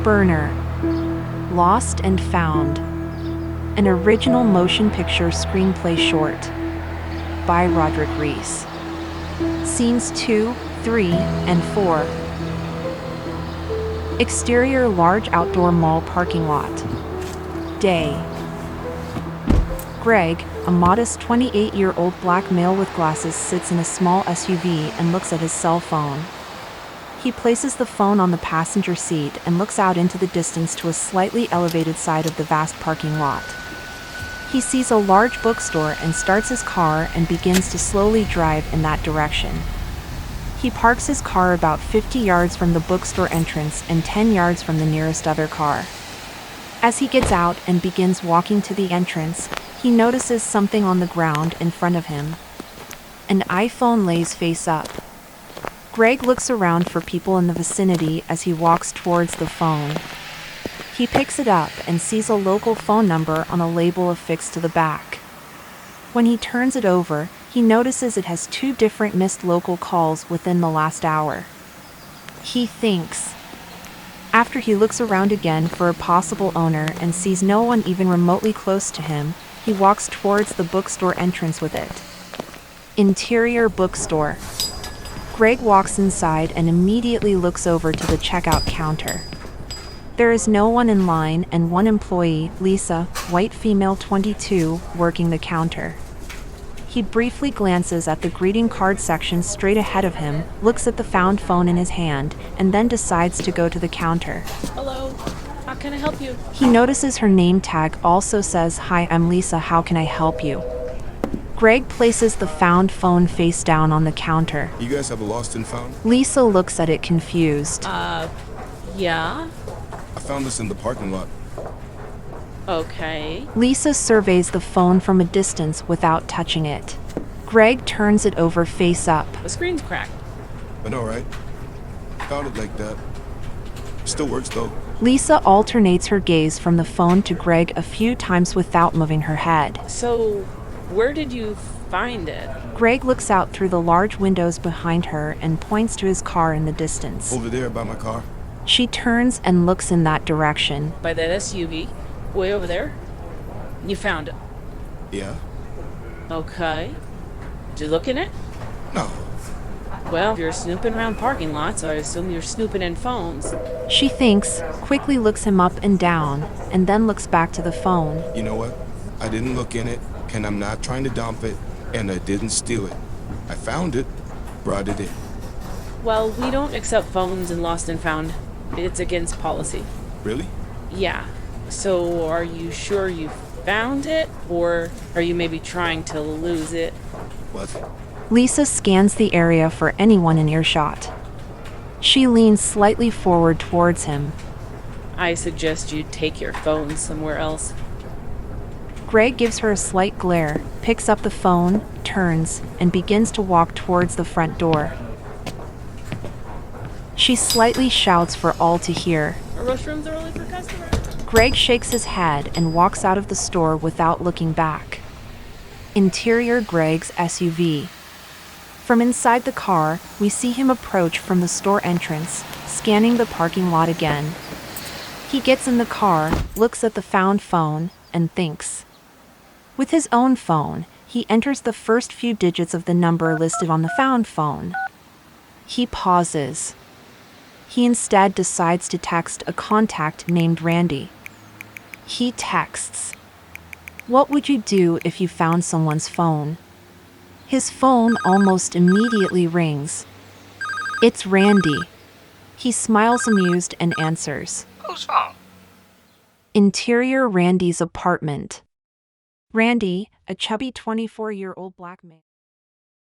Burner, Lost and Found, an original motion picture screenplay short by Roderick Reese. Scenes 2, 3, and 4. Exterior large outdoor mall parking lot. Day. Greg, a modest 28-year-old black male with glasses, sits in a small SUV and looks at his cell phone. He places the phone on the passenger seat and looks out into the distance to a slightly elevated side of the vast parking lot. He sees a large bookstore and starts his car and begins to slowly drive in that direction. He parks his car about 50 yards from the bookstore entrance and 10 yards from the nearest other car. As he gets out and begins walking to the entrance, he notices something on the ground in front of him. An iPhone lays face up. Greg looks around for people in the vicinity as he walks towards the phone. He picks it up and sees a local phone number on a label affixed to the back. When he turns it over, he notices it has 2 different missed local calls within the last hour. He thinks. After he looks around again for a possible owner and sees no one even remotely close to him, he walks towards the bookstore entrance with it. Interior bookstore. Greg walks inside and immediately looks over to the checkout counter. There is no one in line and one employee, Lisa, white female 22, working the counter. He briefly glances at the greeting card section straight ahead of him, looks at the found phone in his hand, and then decides to go to the counter. Hello, how can I help you? He notices her name tag also says, "Hi, I'm Lisa, how can I help you?" Greg places the found phone face down on the counter. You guys have a lost and found? Lisa looks at it confused. Yeah? I found this in the parking lot. Okay. Lisa surveys the phone from a distance without touching it. Greg turns it over face up. The screen's cracked. But alright. Found it like that. Still works though. Lisa alternates her gaze from the phone to Greg a few times without moving her head. So, where did you find it? Greg looks out through the large windows behind her and points to his car in the distance. Over there by my car. She turns and looks in that direction. By that SUV? Way over there? You found it? Yeah? Okay. Did you look in it? No. Well, if you're snooping around parking lots, I assume you're snooping in phones. She thinks, quickly looks him up and down, and then looks back to the phone. You know what? I didn't look in it, and I'm not trying to dump it, and I didn't steal it. I found it, brought it in. Well, we don't accept phones in lost and found. It's against policy. Really? Yeah. So, are you sure you found it? Or are you maybe trying to lose it? What? Lisa scans the area for anyone in earshot. She leans slightly forward towards him. I suggest you take your phone somewhere else. Greg gives her a slight glare, picks up the phone, turns, and begins to walk towards the front door. She slightly shouts for all to hear. Are restrooms early for customers? Greg shakes his head and walks out of the store without looking back. Interior Greg's SUV. From inside the car, we see him approach from the store entrance, scanning the parking lot again. He gets in the car, looks at the found phone, and thinks. With his own phone, he enters the first few digits of the number listed on the found phone. He pauses. He instead decides to text a contact named Randy. He texts, "What would you do if you found someone's phone?" His phone almost immediately rings. It's Randy. He smiles amused and answers. Whose phone? Interior Randy's apartment. Randy, a chubby 24-year-old black man.